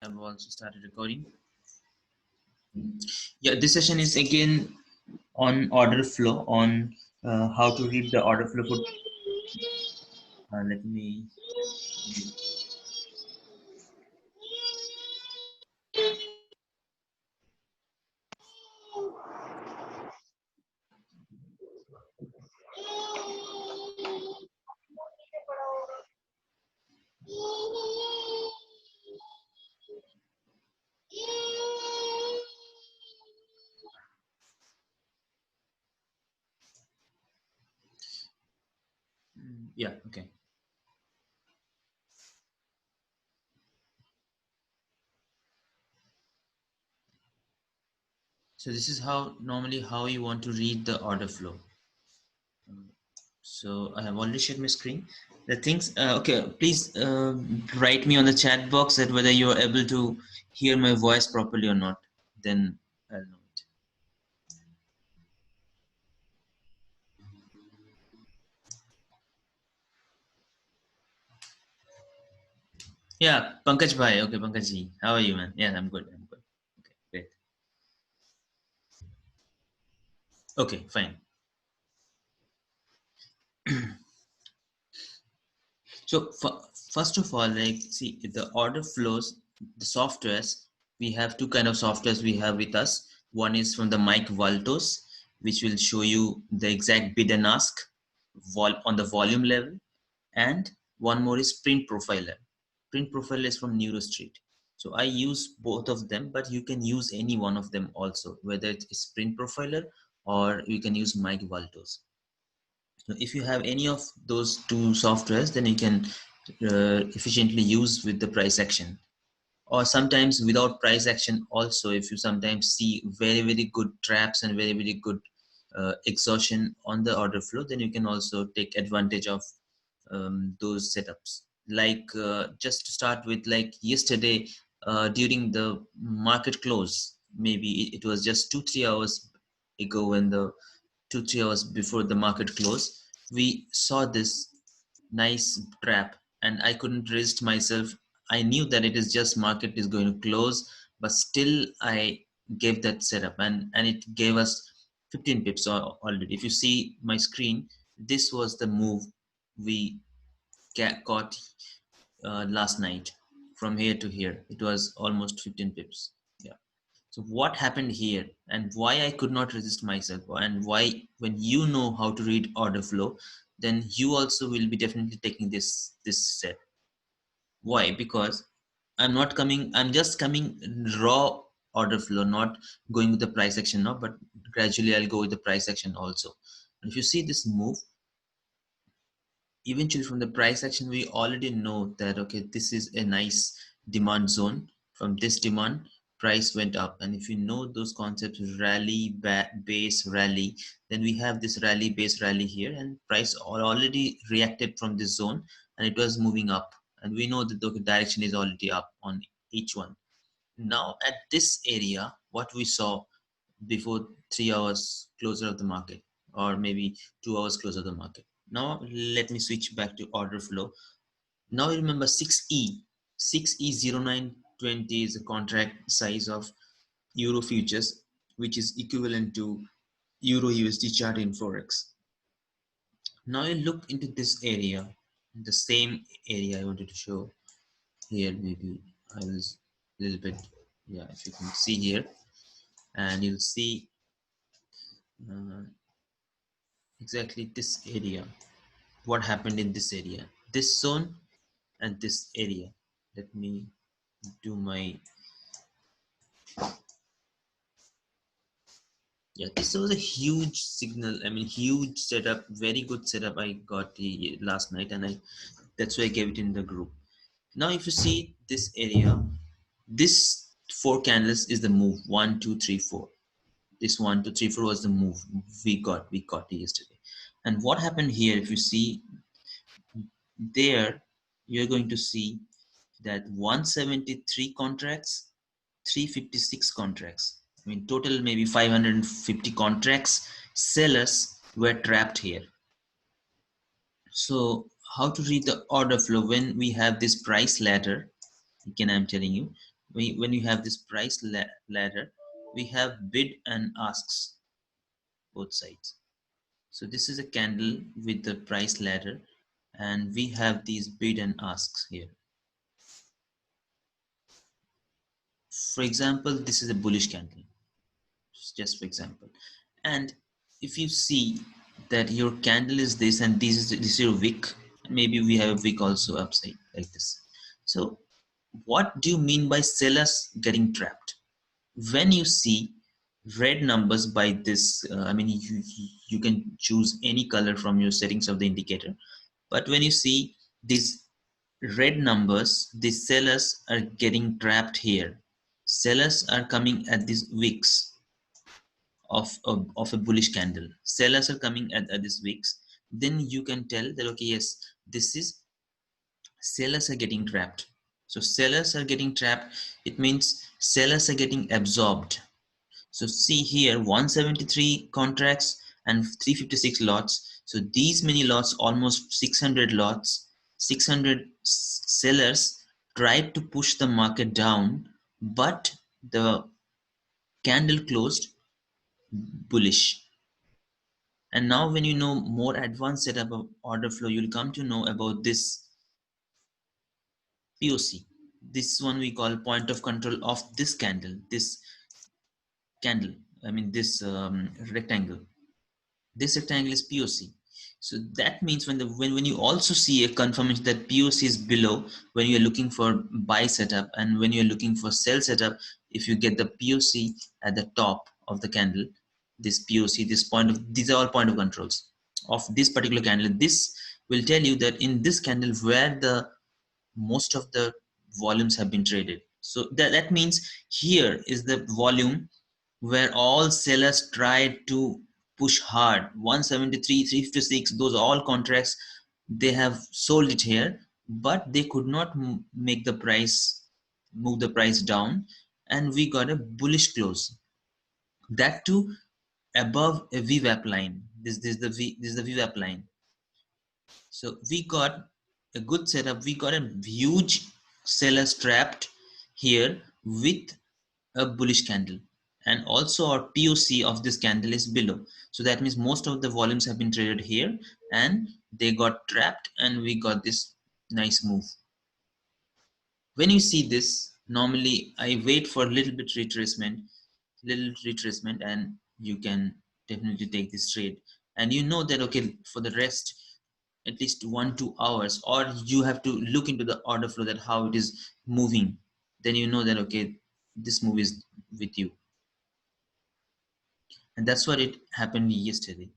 I've also started recording. Yeah, this session is again on order flow, on how to read the order flow. Let me. Yeah, okay. So this is how normally how you want to read the order flow. So I have already shared my screen. The things, okay, please write me on the chat box that whether you are able to hear my voice properly or not. Then I'll know it. Yeah, Pankaj Bhai. Okay, Pankaj ji. How are you, man? Yeah, I'm good. I'm good. Okay, great. Okay, fine. So first of all, like, see the order flows, the softwares, we have two kind of softwares we have with us. One is from the Mike Valtos, which will show you the exact bid and ask on the volume level. And one more is Print Profiler. Print Profiler is from NeuroStreet. So I use both of them, but you can use any one of them also, whether it's Print Profiler or you can use Mike Valtos. So if you have any of those two softwares, then you can efficiently use with the price action. Or sometimes without price action also, if you sometimes see very good traps and very good exhaustion on the order flow, then you can also take advantage of those setups. Like just to start with, like yesterday during the market close, maybe it was just 2-3 hours ago, when the 2-3 hours before the market close, we saw this nice trap, and I couldn't resist myself. I knew that it is just market is going to close, but still I gave that setup, and it gave us 15 pips already. If you see my screen, this was the move we caught last night. From here to here, it was almost 15 pips. Yeah. So what happened here, and why I could not resist myself, and why, when you know how to read order flow, then you also will be definitely taking this step. Why? Because I'm just coming raw order flow, not going with the price action now, but gradually I'll go with the price action also. And if you see this move, eventually from the price action, we already know that, okay, this is a nice demand zone. From this demand, price went up. And if you know those concepts, rally, base, rally, then we have this rally, base, rally here, and price already reacted from this zone, and it was moving up, and we know that the direction is already up on each one. Now at this area, what we saw before 3 hours closer of the market, or maybe 2 hours closer of the market. Now let me switch back to order flow. Now remember 6E0920 is a contract size of euro futures, which is equivalent to euro USD chart in forex. Now you look into this area, the same area I wanted to show here. Maybe I was a little bit, yeah, if you can see here, and you'll see uh, exactly this area, what happened in this area, this zone and this area. Let me do my, yeah, this was a huge signal, I mean huge setup, very good setup I got last night, and that's why I gave it in the group. Now if you see this area, this 4 candles is the move, 1 2 3 4. This 1 2 3 4 was the move we got yesterday. And what happened here, if you see there, you're going to see that 173 contracts, 356 contracts, I mean total maybe 550 contracts, sellers were trapped here. So how to read the order flow when we have this price ladder? Again, I'm telling you, when you have this price ladder, we have bid and asks both sides. So this is a candle with the price ladder, and we have these bid and asks here. For example, this is a bullish candle, just for example. And if you see that your candle is this and this is your wick, maybe we have a wick also upside like this. So what do you mean by sellers getting trapped? When you see red numbers by this, I mean, you can choose any color from your settings of the indicator, but when you see these red numbers, the sellers are getting trapped here. Sellers are coming at these wicks of a bullish candle. Sellers are coming at these wicks. Then you can tell that, okay, yes, this is sellers are getting trapped. So sellers are getting trapped. It means sellers are getting absorbed. So see here, 173 contracts and 356 lots. So these many lots, almost 600 lots, 600 sellers tried to push the market down, but the candle closed bullish. And now when you know more advanced setup of order flow, you'll come to know about this POC. This one we call point of control of this candle, I mean this rectangle. This rectangle is POC. So that means when you also see a confirmation that POC is below, when you're looking for buy setup and when you're looking for sell setup, if you get the POC at the top of the candle, this POC, these are all point of controls of this particular candle. This will tell you that in this candle where the most of the volumes have been traded. So that means here is the volume where all sellers tried to push hard. 173, 356, those are all contracts, they have sold it here, but they could not make the price, move the price down, and we got a bullish close. That too above a VWAP line. This is the VWAP line. So we got a good setup. We got a huge sellers trapped here with a bullish candle, and also our POC of this candle is below. So that means most of the volumes have been traded here and they got trapped, and we got this nice move. When you see this, normally I wait for a little retracement, and you can definitely take this trade. And you know that, okay, for the rest at least 1-2 hours, or you have to look into the order flow that how it is moving, then you know that, okay, this move is with you. And that's what it happened yesterday.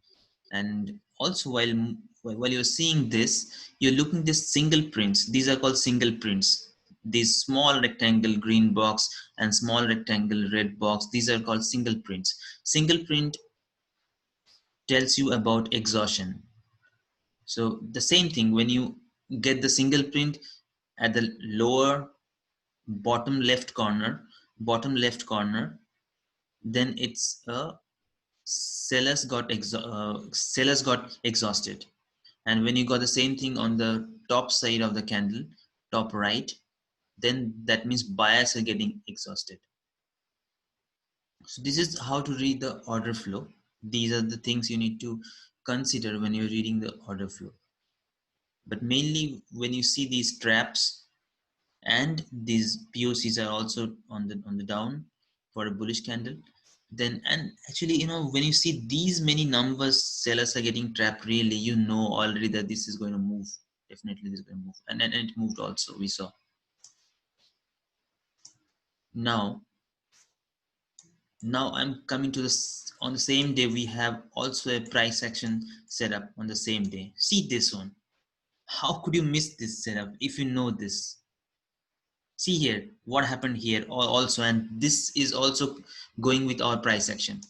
And also while you're seeing this, you're looking at these single prints. These are called single prints. These small rectangle green box and small rectangle red box, these are called single prints. Single print tells you about exhaustion. So the same thing, when you get the single print at the lower bottom left corner, then it's a sellers got exhausted. And when you got the same thing on the top side of the candle, top right, then that means buyers are getting exhausted. So this is how to read the order flow. These are the things you need to consider when you're reading the order flow. But mainly when you see these traps and these POCs are also on the down for a bullish candle, then, and actually, you know, when you see these many numbers sellers are getting trapped, really you know already that this is going to move. Definitely this is going to move, and it moved also, we saw. Now I'm coming to this. On the same day we have also a price action setup on the same day. See this one. How could you miss this setup if you know this? See here what happened here also, and this is also going with our price action.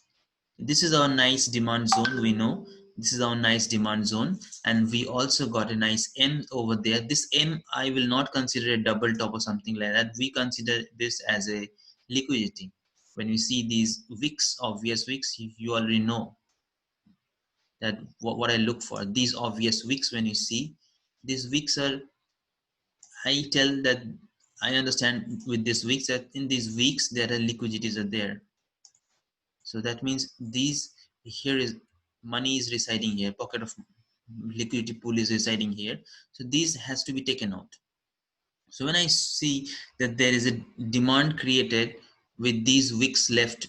This is our nice demand zone. We know this is our nice demand zone, and we also got a nice M over there. This M I will not consider a double top or something like that. We consider this as a liquidity. When you see these wicks, obvious wicks, you already know that what I look for. These obvious wicks, when you see these wicks are, I tell that I understand with these weeks that in these weeks there are liquidities are there. So that means these here is money is residing here, pocket of liquidity pool is residing here. So these has to be taken out. So when I see that there is a demand created with these wicks left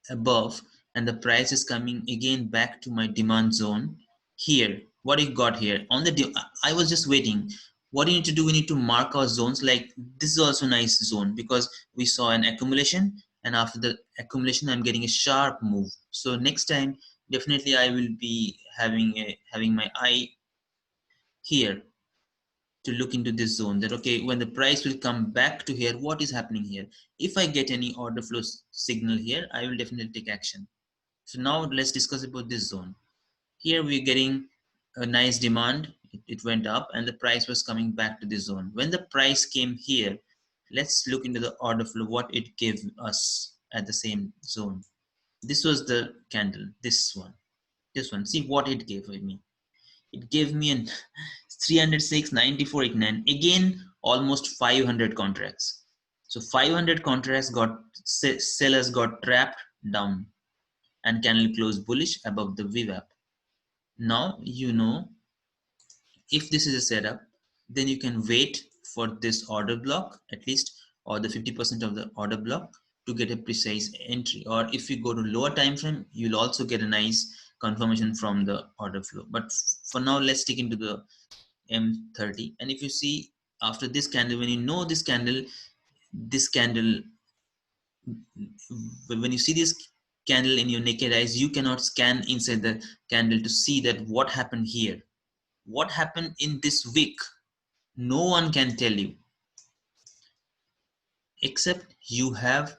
above and the price is coming again back to my demand zone here, what you got here on the I was just waiting. What do you need to do? We need to mark our zones. Like this is also a nice zone because we saw an accumulation, and after the accumulation I'm getting a sharp move. So next time definitely I will be having my eye here to look into this zone, that okay, when the price will come back to here, what is happening here. If I get any order flow signal here, I will definitely take action. So now let's discuss about this zone. Here we're getting a nice demand. It went up and the price was coming back to this zone. When the price came here, let's look into the order flow, what it gave us at the same zone. This was the candle, this one. See what it gave me. It gave me an 306, 94, 89. Again, almost 500 contracts. So 500 contracts got, sellers got trapped down and candle closed bullish above the VWAP. Now you know, if this is a setup, then you can wait for this order block at least, or the 50% of the order block, to get a precise entry. Or if you go to lower time frame, you'll also get a nice confirmation from the order flow. But for now, let's stick into the M30. And if you see after this candle, when you know this candle, when you see this candle in your naked eyes, you cannot scan inside the candle to see that what happened here, what happened in this wick. No one can tell you except you have.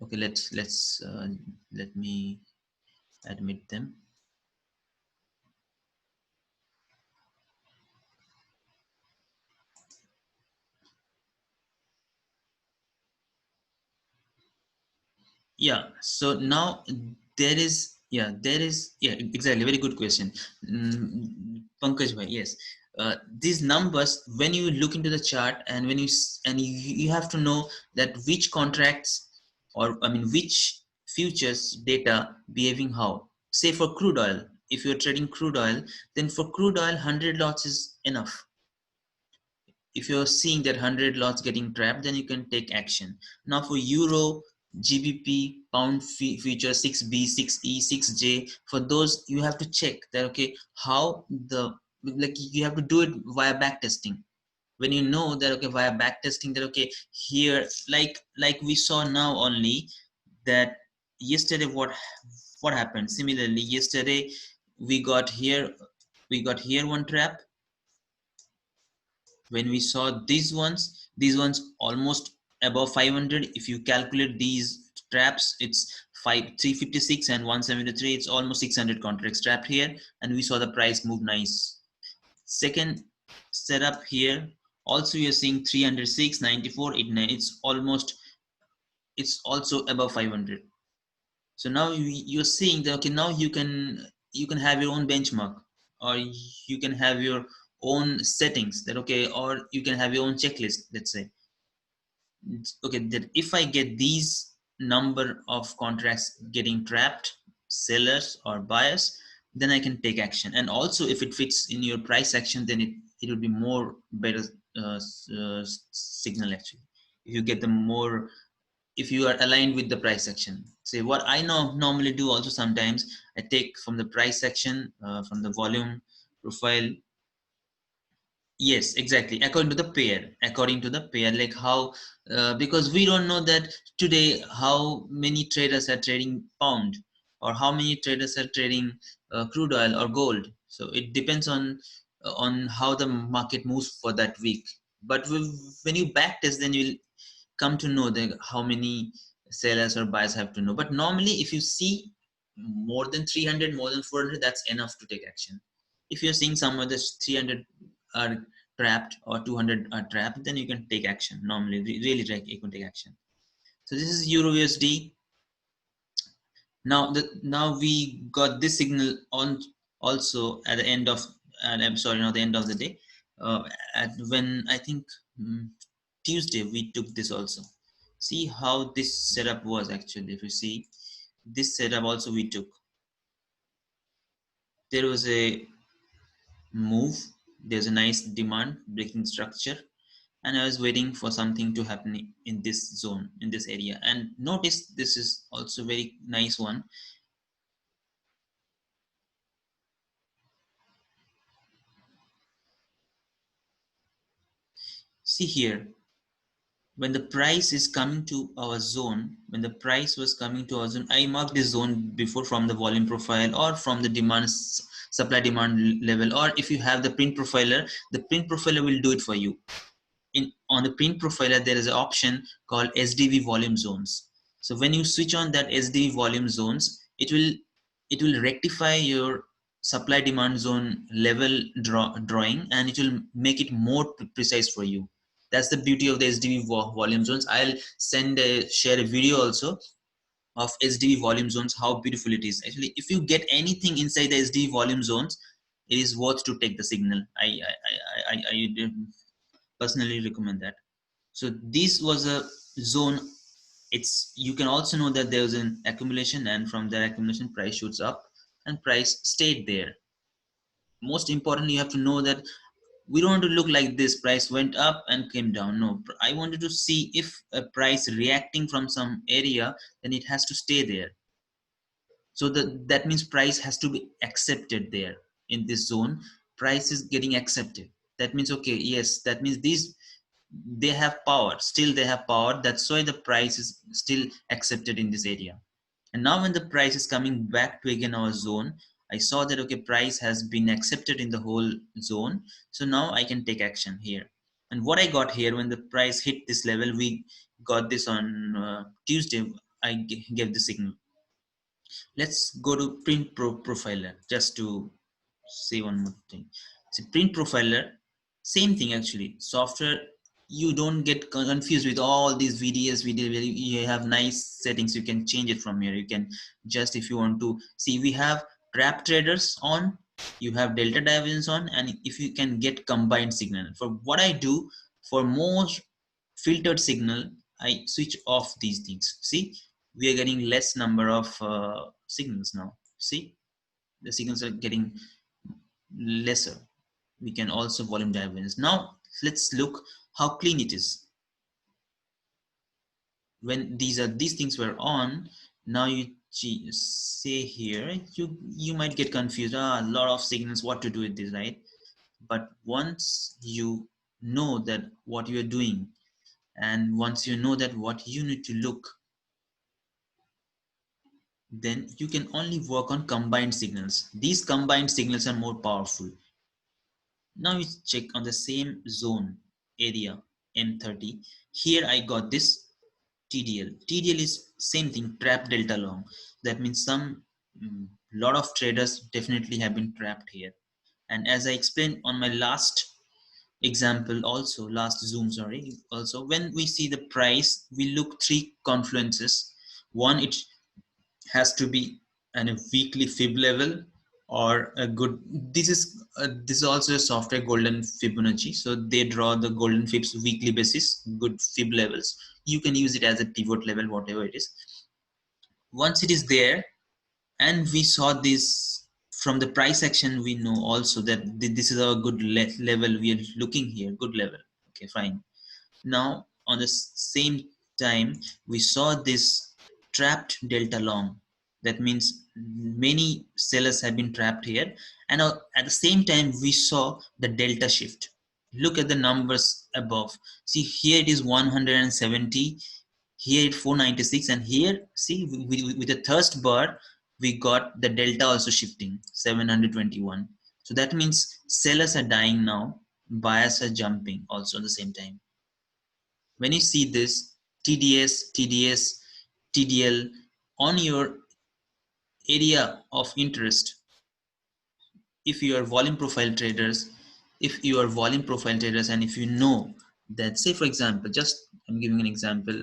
Okay, let me admit them. Yeah, so now there is exactly, very good question. Pankaj bhai, yes. These numbers, when you look into the chart and when you have to know that which contracts, or I mean which futures data behaving how. Say for crude oil, if you're trading crude oil, then for crude oil 100 lots is enough. If you're seeing that 100 lots getting trapped, then you can take action. Now for euro, gbp, pound future 6b, 6e, 6j, for those you have to check that okay, how the, like you have to do it via backtesting. When you know that okay, via backtesting, that okay, here, like we saw now only, that yesterday what happened. Similarly yesterday we got here, one trap. When we saw these ones almost above 500. If you calculate these traps, it's 356 and 173, it's almost 600 contracts trapped here, and we saw the price move nice. Second setup here also, you're seeing 306, 94, 89, it's also above 500. So now you're seeing that okay, now you can have your own benchmark, or you can have your own settings, that okay, or you can have your own checklist. Let's say okay, that if I get these number of contracts getting trapped, sellers or buyers, then I can take action. And also if it fits in your price action, then it will be more better signal actually. If you get the more, if you are aligned with the price action. Say what I know normally do also, sometimes I take from the price action, from the volume profile. Yes, exactly. According to the pair, like how, because we don't know that today how many traders are trading pound, or how many traders are trading crude oil or gold. So it depends on how the market moves for that week. But when you backtest, then you'll come to know that how many sellers or buyers have to know. But normally if you see more than 300, more than 400, that's enough to take action. If you're seeing some of the 300 are trapped or 200 are trapped, then you can take action. Normally really you can take action. So this is euro USD. Now we got this signal on also at the end of, I'm sorry, not the end of the day, at when I think Tuesday we took this also. See how this setup was actually. If you see this setup also we took, there was a move, there's a nice demand breaking structure, and I was waiting for something to happen in this zone, in this area. And notice this is also very nice one. See here, when the price is coming to our zone, when the price was coming to our zone, I marked this zone before from the volume profile or from the demand, supply demand level, or if you have the print profiler, the print profiler will do it for you. On the print profiler there is an option called SDV volume zones. So when you switch on that SDV volume zones, it will rectify your supply demand zone level drawing, and it will make it more precise for you. That's the beauty of the SDV volume zones. I'll share a video also of SDV volume zones, how beautiful it is. Actually, if you get anything inside the SDV volume zones, it is worth to take the signal. I personally recommend that. So this was a zone. It's, you can also know that there was an accumulation, and from that accumulation price shoots up and price stayed there. Most importantly, you have to know that we don't want to look like this price went up and came down. No, I wanted to see if a price reacting from some area, then it has to stay there. So that means price has to be accepted there. In this zone price is getting accepted. That means, okay, yes, that means these, they have power, still they have power. That's why the price is still accepted in this area. And now when the price is coming back to again our zone, I saw that, okay, price has been accepted in the whole zone. So now I can take action here. And what I got here, when the price hit this level, we got this on Tuesday, I gave the signal. Let's go to print profiler just to say one more thing. So print profiler, same thing actually. Software, you don't get confused with all these VDS video. You have nice settings. You can change it from here. You can just, if you want to see, we have trap traders on, you have delta divergence on, and if you can get combined signal. For what I do, for more filtered signal, I switch off these things. See, we are getting less number of signals now. See, the signals are getting lesser. We can also volume divergence. Now let's look how clean it is. When these things were on, now you say here, you might get confused. A lot of signals, what to do with this, right? But once you know that what you are doing, and once you know that what you need to look, then you can only work on combined signals. These combined signals are more powerful. Now we check on the same zone area M30. Here I got this TDL. TDL is same thing, trap delta long. That means some lot of traders definitely have been trapped here. And as I explained on my last example also, last zoom, sorry, also, when we see the price, we look three confluences. One, it has to be at a weekly fib level, or a good, this is also a software golden Fibonacci. So they draw the golden fibs weekly basis, good fib levels. You can use it as a pivot level, whatever it is. Once it is there, and we saw this from the price action, we know also that this is a good level we are looking here, good level. Okay, fine. Now on the same time, we saw this trapped delta long. That means many sellers have been trapped here. And at the same time, we saw the delta shift. Look at the numbers above. See, here it is 170, here it's 496, and here, see, with the thirst bar, we got the delta also shifting, 721. So that means sellers are dying now, buyers are jumping also at the same time. When you see this TDS, TDS, TDL on your area of interest, if you are volume profile traders, and if you know that, say for example, just I'm giving an example,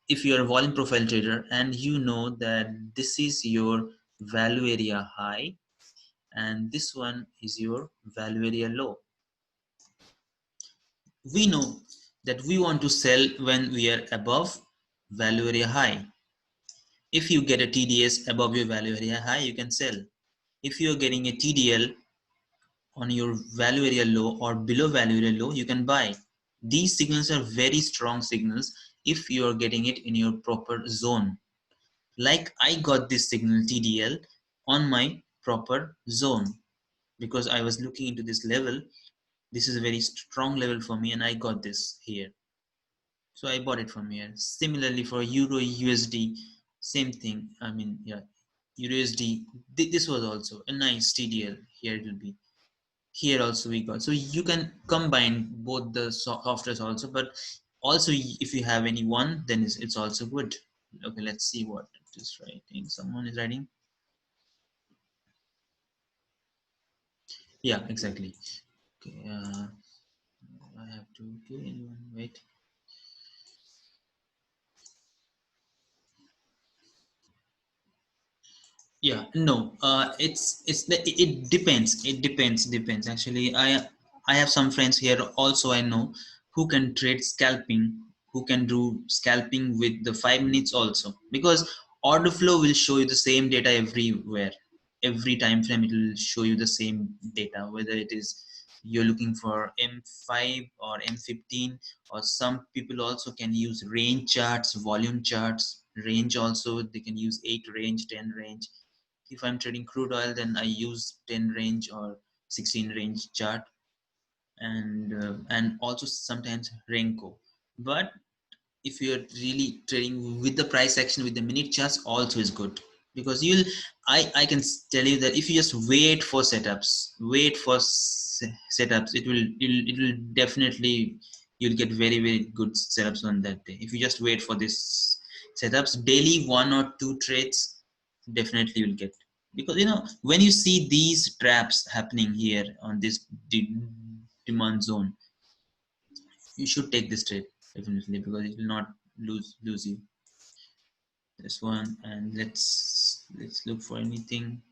if you are a volume profile trader and you know that this is your value area high and this one is your value area low, we know that we want to sell when we are above value area high. If you get a TDS above your value area high, you can sell. If you are getting a TDL on your value area low or below value area low, you can buy. These signals are very strong signals if you are getting it in your proper zone. Like I got this signal TDL on my proper zone because I was looking into this level. This is a very strong level for me and I got this here. So I bought it from here. Similarly for Euro USD, same thing. I mean, yeah, Euro USD, this was also a nice TDL. Here it will be. Here also we got. So you can combine both the softwares also, but also if you have any one, then it's also good. Okay, let's see what it is writing. Someone is writing. Yeah, exactly. Okay, I have to. Okay, anyone wait. Yeah, no, it depends. It depends. Actually, I have some friends here also I know who can trade scalping, who can do scalping with the 5 minutes also, because order flow will show you the same data everywhere. Every time frame it will show you the same data, whether it is you're looking for M5 or M15, or some people also can use range charts, volume charts, range also they can use 8 range, 10 range. If I'm trading crude oil, then I use 10 range or 16 range chart, and also sometimes Renko. But if you're really trading with the price action with the minute charts, also is good, because I can tell you that if you just wait for setups, it will definitely, you'll get very good setups on that day if you just wait for this setups daily, 1 or 2 trades definitely you'll get. Because when you see these traps happening here on this demand zone, you should take this trade definitely, because it will not lose you. This one, and let's look for anything.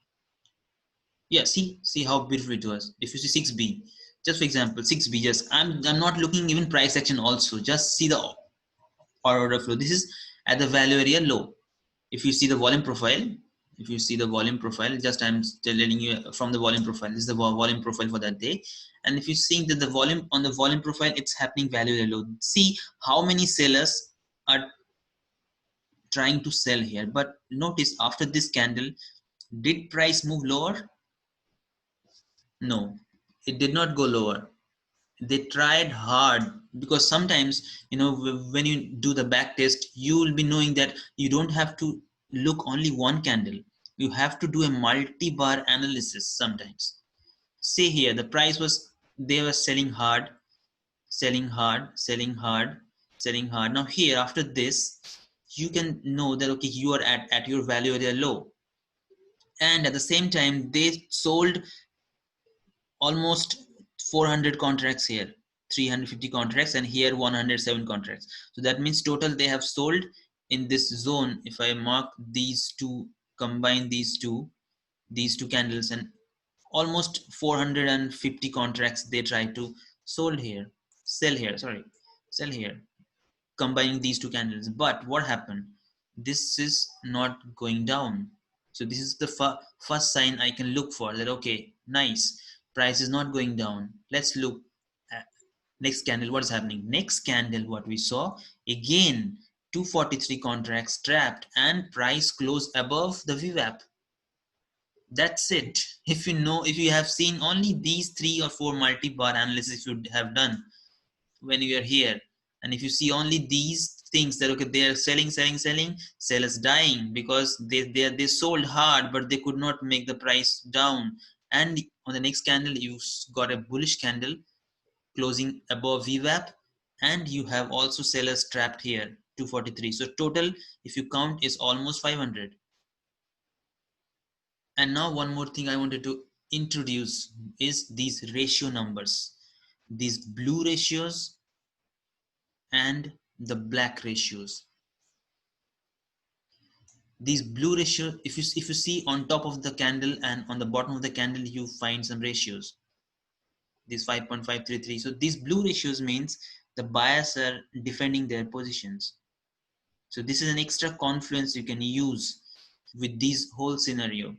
Yeah, see how beautiful it was. If you see 6B, just for example 6B, just I'm not looking even price action also, just see the order flow. This is at the value area low. If you see the volume profile, just I'm telling you from the volume profile, this is the volume profile for that day. And if you see that the volume on the volume profile, it's happening value area low. See how many sellers are trying to sell here. But notice after this candle, did price move lower? No, it did not go lower. They tried hard, because sometimes when you do the back test, you will be knowing that you don't have to look only one candle. You have to do a multi-bar analysis sometimes. See here, the price was, they were selling hard, selling hard, selling hard, selling hard. Now here after this, you can know that okay, you are at your value area low, and at the same time they sold almost 400 contracts here, 350 contracts, and here 107 contracts. So that means total they have sold in this zone. If I mark these two, combine these two candles, and almost 450 contracts they try to sold here, sell here, sorry, sell here, combining these two candles. But what happened? This is not going down. So this is the first sign I can look for, that okay, nice, price is not going down. Let's look at next candle. What is happening? Next candle, what we saw, again 243 contracts trapped, and price closed above the VWAP. That's it. If you have seen only these 3 or 4 multi-bar analysis you have done when you are here, and if you see only these things, that okay, they are selling, sellers dying, because they sold hard but they could not make the price down. And on the next candle you got a bullish candle closing above VWAP, and you have also sellers trapped here 243. So total, if you count, is almost 500. And now one more thing I wanted to introduce is these ratio numbers, these blue ratios and the black ratios. These blue ratios, if you see on top of the candle and on the bottom of the candle, you find some ratios, these 5.533. So these blue ratios means the buyers are defending their positions. So this is an extra confluence you can use with this whole scenario.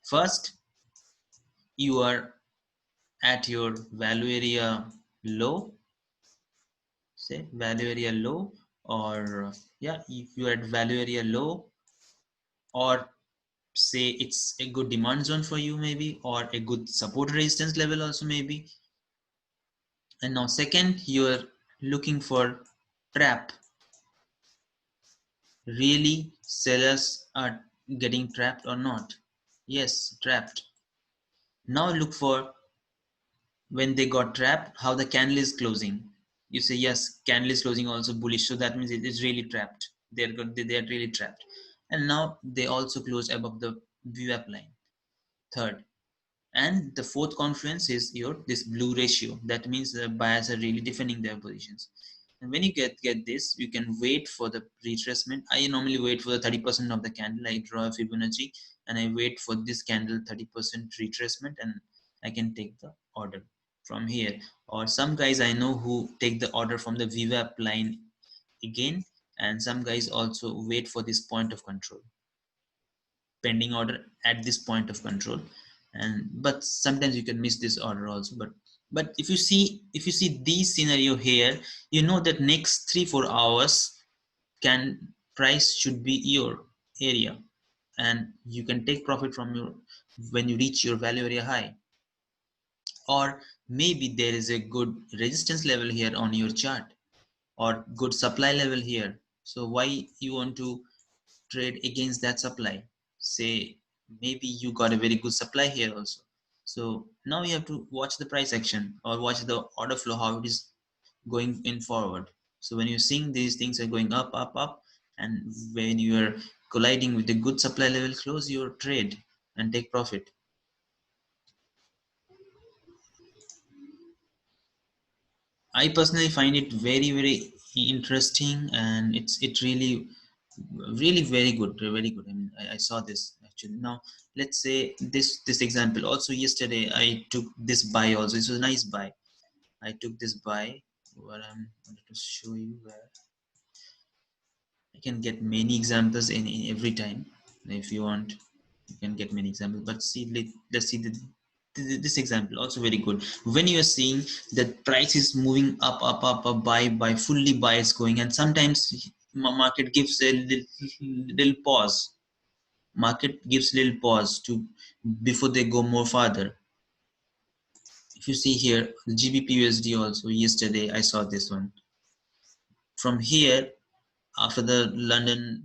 First, you are at your value area low, say value area low, or yeah, if you are at value area low, or say it's a good demand zone for you maybe, or a good support resistance level also maybe. And now second, you're looking for trap. Really sellers are getting trapped or not? Yes, trapped. Now look for when they got trapped, how the candle is closing. You say yes, candle is closing also bullish, so that means it is really trapped. They're really trapped. And now they also close above the VWAP line. Third, and the fourth confluence is your this blue ratio. That means the buyers are really defending their positions. And when you get this, you can wait for the retracement. I normally wait for the 30% of the candle. I draw a Fibonacci and I wait for this candle 30% retracement, and I can take the order from here. Or some guys I know who take the order from the VWAP line again, and some guys also wait for this point of control, pending order at this point of control. And but sometimes you can miss this order also. But if you see this scenario here, you know that next 3-4 hours can price should be your area, and you can take profit from your when you reach your value area high. Or maybe there is a good resistance level here on your chart, or good supply level here. So why you want to trade against that supply? Say maybe you got a very good supply here also. So now you have to watch the price action or watch the order flow, how it is going in forward. So when you're seeing these things are going up, up, up, and when you are colliding with the good supply level, close your trade and take profit. I personally find it very, very interesting, and it really very good, very good. I mean, I saw this actually. Now let's say this example. Also yesterday I took this buy. Also, this was a nice buy. I took this buy. What I'm going to show you where I can get many examples in every time. If you want, you can get many examples. But see, let's see this example also very good. When you are seeing that price is moving up, up, up, up, buy, fully buy is going, and sometimes market gives a little pause. Market gives little pause to before they go more farther. If you see here, the GBP USD also yesterday I saw this one. From here, after the London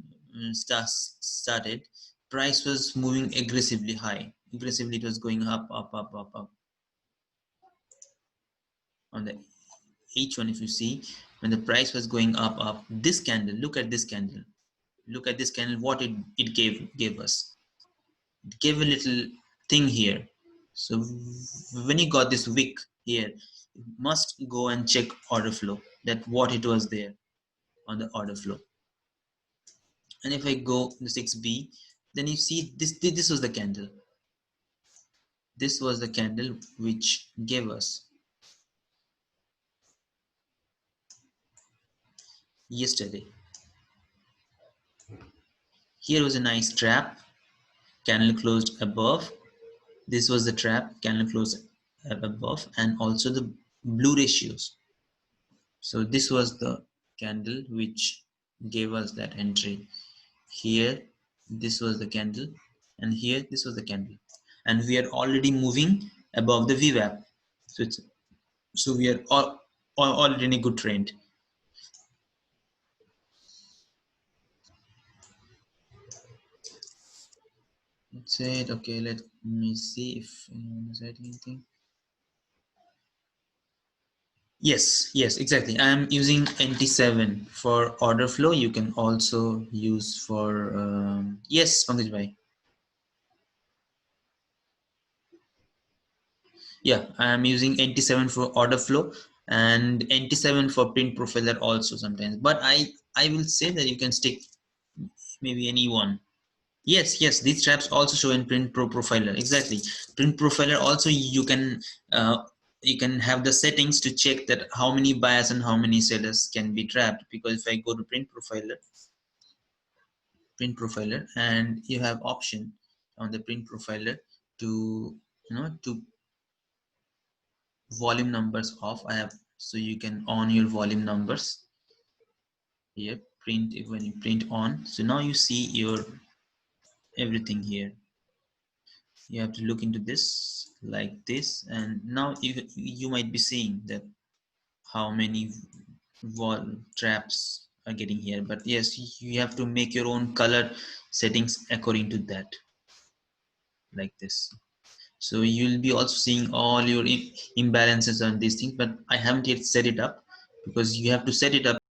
started, price was moving aggressively high. Aggressively, it was going up, up, up, up, up. On the H1, if you see, when the price was going up, up, this candle, look at this candle. Look at this candle, what it gave us. It gave a little thing here. So when you got this wick here, you must go and check order flow, that what it was there on the order flow. And if I go the 6B, then you see this was the candle. This was the candle which gave us yesterday. Here was a nice trap, candle closed above. This was the trap, candle closed above, and also the blue ratios. So this was the candle which gave us that entry. Here, this was the candle, and here, this was the candle. And we are already moving above the VWAP. So we are already in a good trend. That's it. Okay, let me see if anyone has said anything. Yes, exactly. I'm using NT7 for order flow. You can also use for yes, Pankaj bhai. Yeah, I'm using NT7 for order flow and NT7 for print profiler also sometimes. But I will say that you can stick maybe any one. Yes, these traps also show in print profiler. Exactly. Print profiler also you can you can have the settings to check that how many buyers and how many sellers can be trapped. Because if I go to print profiler, and you have option on the print profiler to to volume numbers off. I have, so you can on your volume numbers here, print, when you print on, so now you see your everything here. You have to look into this like this, and now you might be seeing that how many wall traps are getting here. But yes, you have to make your own color settings according to that, like this. So you'll be also seeing all your imbalances on these things, but I haven't yet set it up, because you have to set it up